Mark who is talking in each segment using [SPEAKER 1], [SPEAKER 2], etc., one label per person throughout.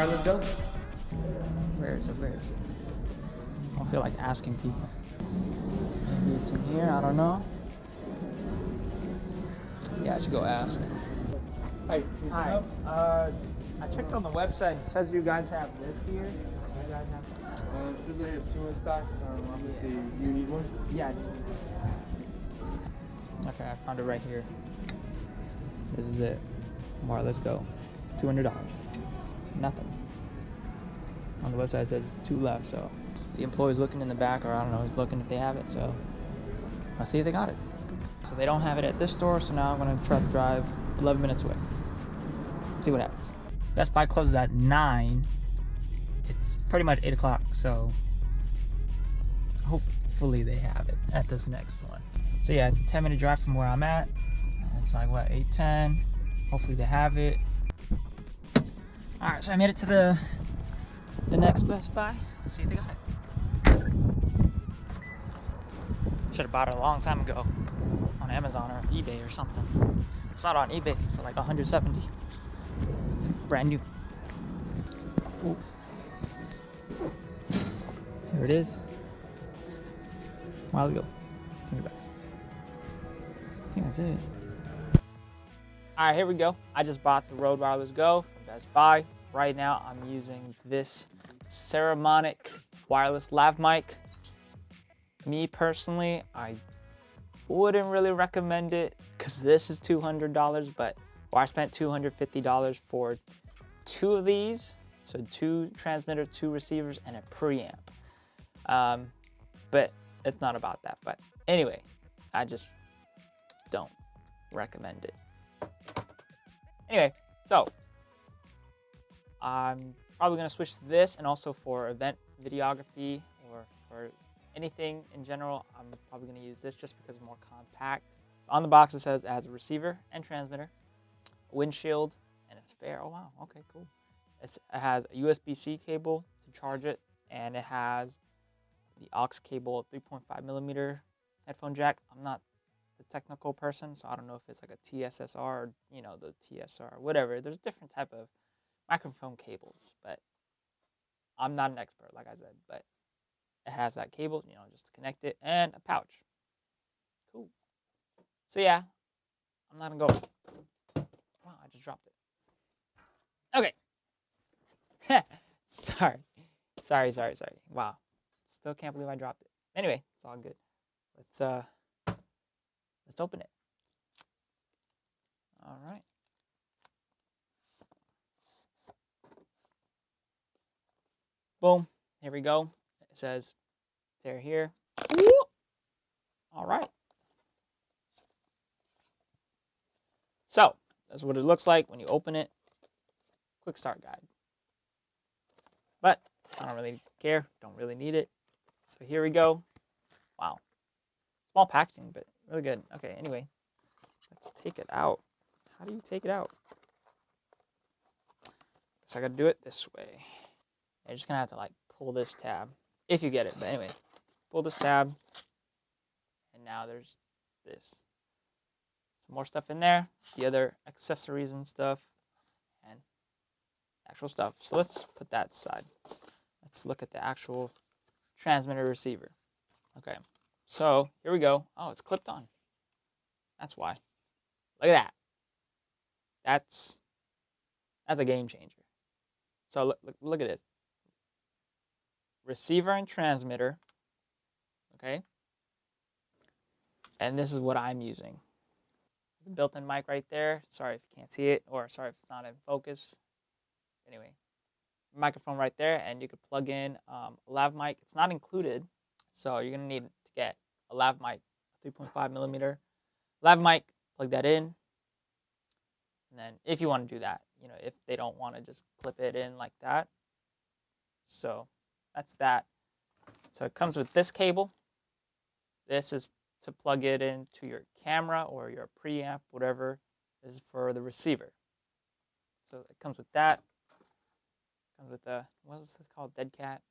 [SPEAKER 1] Wireless Go?
[SPEAKER 2] Where is it? Where is it? I don't feel like asking people. Maybe it's in here. I don't know. Yeah, I should go ask.
[SPEAKER 1] Hi.
[SPEAKER 2] Hi. I checked on the website. It says you guys have this here. You guys have.
[SPEAKER 1] It says I have 2 in stock. Let me see. Do you need one?
[SPEAKER 2] Yeah, I just need it. Okay, I found it right here. This is it. Wireless Go. $200. Nothing. On the website it says 2 left, so the employee's looking in the back, or I don't know, he's looking if they have it, so I'll see if they got it. So they don't have it at this store, so now I'm gonna try to drive 11 minutes away. See what happens. Best Buy closes at 9. It's pretty much 8 o'clock, so hopefully they have it at this next one. So yeah, it's a 10-minute drive from where I'm at. It's like, what, 8:10? Hopefully they have it. Alright, so I made it to the next Best Buy. Let's see if they got it. Should have bought it a long time ago on Amazon or eBay or something. I saw it on eBay for like 170. Brand new. Oops. Here it is. A while ago. $20. I think that's it. Alright, here we go. I just bought the Rode Wireless Go from Best Buy. Right now I'm using this Saramonic wireless lav mic. Me personally, I wouldn't really recommend it because this is $200, but I spent $250 for 2 of these. So 2 transmitters, 2 receivers, and a preamp. But it's not about that. But anyway, I just don't recommend it. Anyway, so I'm probably gonna switch to this, and also for event videography or for anything in general, I'm probably gonna use this just because it's more compact. On the box it says it has a receiver and transmitter, a windshield, and a spare. Oh wow, okay, cool. It has a USB-C cable to charge it, and it has the aux cable, 3.5 millimeter headphone jack. I'm not the technical person, so I don't know if it's like a TSSR or, you know, the TSR, whatever. There's different type of microphone cables, but I'm not an expert, like I said, but it has that cable, you know, just to connect it, and a pouch. Cool. So yeah, I'm not gonna go. Wow, I just dropped it. Okay. Sorry. Wow. Still can't believe I dropped it. Anyway, it's all good. Let's open it. All right. Boom. Here we go. It says they're here. All right. So that's what it looks like when you open it. Quick start guide. But I don't really care. Don't really need it. So here we go. Wow. Small packaging, but really good. Okay, anyway. Let's take it out. How do you take it out? Guess I gotta do it this way. You're just gonna have to like pull this tab. If you get it. But anyway. Pull this tab. And now there's this. Some more stuff in there. The other accessories and stuff. And actual stuff. So let's put that aside. Let's look at the actual transmitter receiver. Okay. So here we go. Oh, it's clipped on. That's why. Look at that. That's a game changer. So look at this. Receiver and transmitter. Okay. And this is what I'm using. The built-in mic right there. Sorry if you can't see it, or sorry if it's not in focus. Anyway, microphone right there, and you could plug in a lav mic. It's not included, so you're gonna need to get a lav mic, 3.5 millimeter lav mic. Plug that in, and then if you want to do that, you know, if they don't want to just clip it in like that. So that's that. So it comes with this cable. This is to plug it into your camera or your preamp, whatever. This is for the receiver. So it comes with that. Comes with the, what is this called? Dead cat?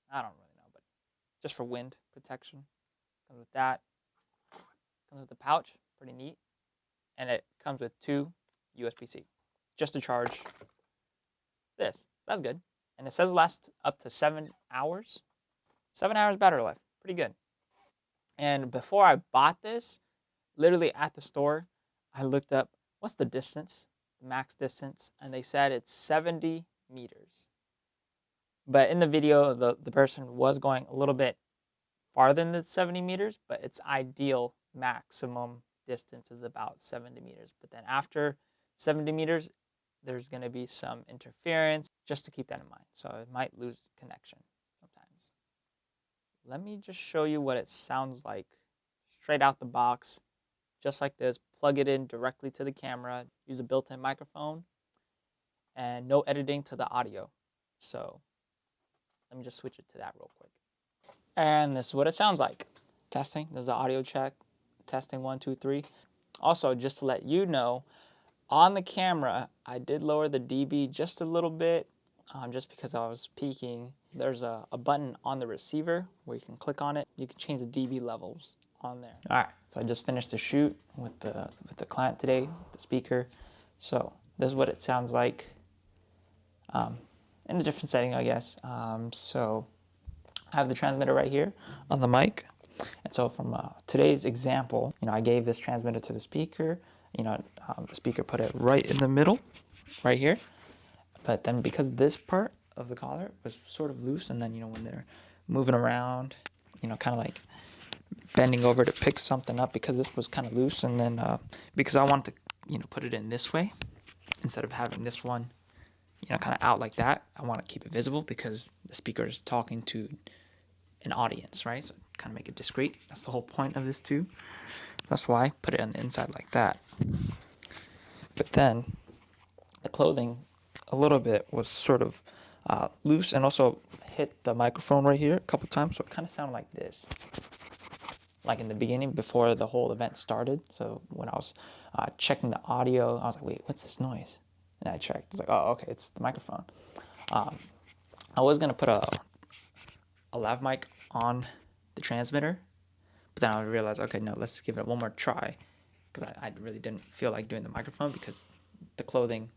[SPEAKER 2] I don't really know, but just for wind protection. Comes with that. Comes with the pouch, pretty neat. And it comes with 2 USB-C, just to charge this. That's good. And it says it lasts up to 7 hours. 7 hours battery life. Pretty good. And before I bought this, literally at the store, I looked up what's the distance, the max distance, and they said it's 70 meters. But in the video, the person was going a little bit farther than the 70 meters, but its ideal maximum distance is about 70 meters. But then after 70 meters, there's going to be some interference, just to keep that in mind. So it might lose connection sometimes. Let me just show you what it sounds like straight out the box, just like this. Plug it in directly to the camera, use a built-in microphone, and no editing to the audio. So let me just switch it to that real quick. And this is what it sounds like. Testing, this is the audio check. Testing 1, 2, 3. Also, just to let you know, on the camera, I did lower the dB just a little bit, just because I was peaking. There's a button on the receiver where you can click on it. You can change the dB levels on there. All right, so I just finished the shoot with the client today, the speaker. So this is what it sounds like in a different setting, I guess. So I have the transmitter right here on the mic. And so from today's example, I gave this transmitter to the speaker. The speaker put it right in the middle, right here. But then because this part of the collar was sort of loose, and then, when they're moving around, kind of like bending over to pick something up, because this was kind of loose, and then because I wanted to, put it in this way instead of having this one, kind of out like that. I want to keep it visible because the speaker is talking to an audience, right? So kind of make it discreet. That's the whole point of this too. That's why I put it on the inside like that. But then the clothing a little bit was sort of loose, and also hit the microphone right here a couple times, so it kind of sounded like this, like in the beginning before the whole event started. So when I was checking the audio, I was like, wait, what's this noise? And I checked. It's like, oh, okay, it's the microphone. I was gonna put a lav mic on the transmitter, but then I realized, okay, no, let's give it one more try, because I really didn't feel like doing the microphone because the clothing.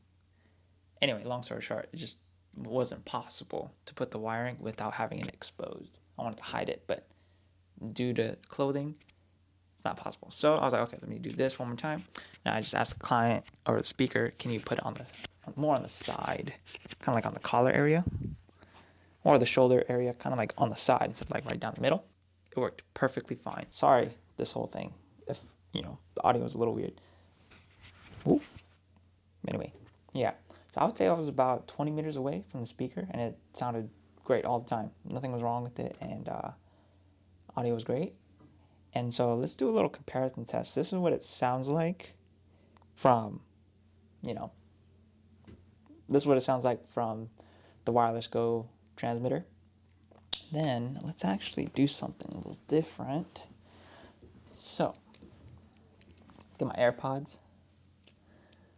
[SPEAKER 2] Anyway, long story short, it just wasn't possible to put the wiring without having it exposed. I wanted to hide it, but due to clothing, it's not possible. So I was like, okay, let me do this one more time. Now I just asked the client or the speaker, can you put it more on the side, kind of like on the collar area, or the shoulder area, kind of like on the side instead of like right down the middle. It worked perfectly fine. Sorry, this whole thing, if the audio was a little weird. Ooh. Anyway, yeah. So I would say I was about 20 meters away from the speaker, and it sounded great all the time. Nothing was wrong with it, and audio was great. And so let's do a little comparison test. This is what it sounds like from, this is what it sounds like from the Wireless Go transmitter. Then let's actually do something a little different. So let's get my AirPods.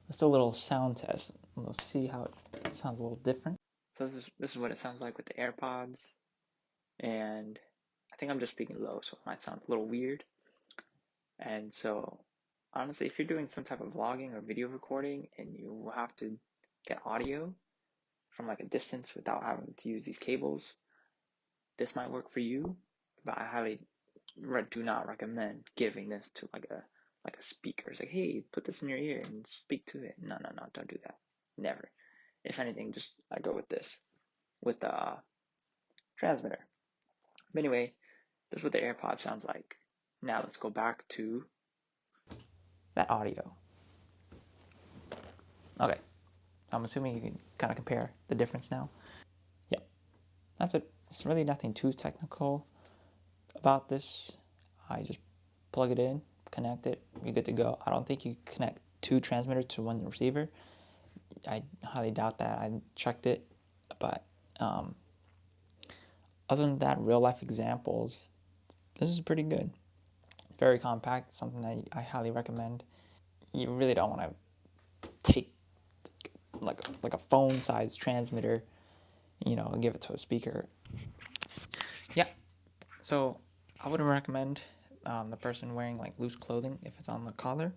[SPEAKER 2] Let's do a little sound test. We'll see how it sounds a little different. So this is what it sounds like with the AirPods. And I think I'm just speaking low, so it might sound a little weird. And so honestly, if you're doing some type of vlogging or video recording and you have to get audio from like a distance without having to use these cables, this might work for you, but I highly do not recommend giving this to like a speaker. It's like, hey, put this in your ear and speak to it. No, don't do that. Never. If anything, just I go with this, with the transmitter. But anyway, this is what the AirPod sounds like. Now let's go back to that audio. Okay, I'm assuming you can kind of compare the difference now. Yeah, that's it. It's really nothing too technical about this. I just plug it in, connect it, you're good to go. I don't think you connect two transmitters to one receiver. I highly doubt that. I checked it, but other than that, real life examples, this is pretty good. Very compact, something that I highly recommend. You really don't want to take like a phone size transmitter, and give it to a speaker. Yeah, so I wouldn't recommend the person wearing like loose clothing if it's on the collar.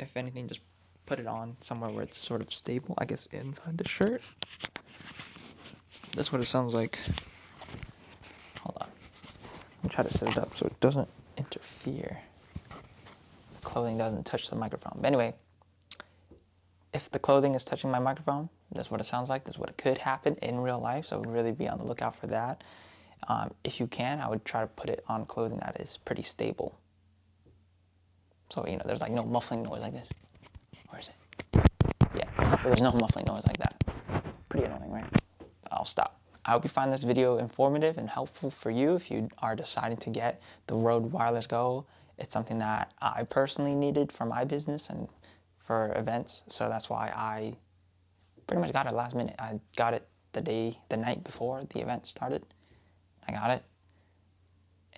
[SPEAKER 2] If anything, just put it on somewhere where it's sort of stable. I guess inside the shirt. That's what it sounds like. Hold on. I'm trying to set it up so it doesn't interfere. Clothing doesn't touch the microphone. But anyway, if the clothing is touching my microphone, that's what it sounds like. That's what it could happen in real life. So really be on the lookout for that. If you can, I would try to put it on clothing that is pretty stable. So, there's like no muffling noise like this. Where is it? Yeah, there's no muffling noise like that. Pretty annoying, right? I'll stop. I hope you find this video informative and helpful for you if you are deciding to get the Rode Wireless Go. It's something that I personally needed for my business and for events, so that's why I pretty much got it last minute. I got it the night before the event started. I got it,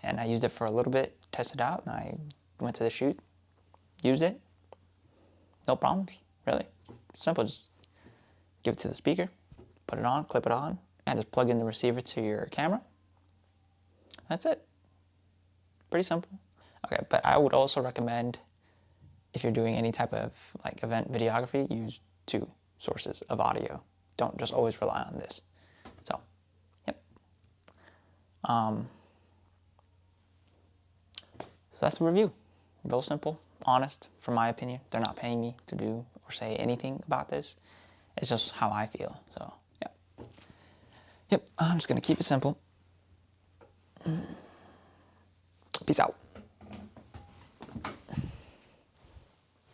[SPEAKER 2] and I used it for a little bit, tested out, and I went to the shoot, used it. No problems, really. Simple, just give it to the speaker, put it on, clip it on, and just plug in the receiver to your camera. That's it. Pretty simple. Okay, but I would also recommend, if you're doing any type of like event videography, use 2 sources of audio. Don't just always rely on this. So, yep. So that's the review. Real simple, honest, from my opinion. They're not paying me to do or say anything about this. It's just how I feel. So, yeah. Yep, I'm just gonna keep it simple. Peace out.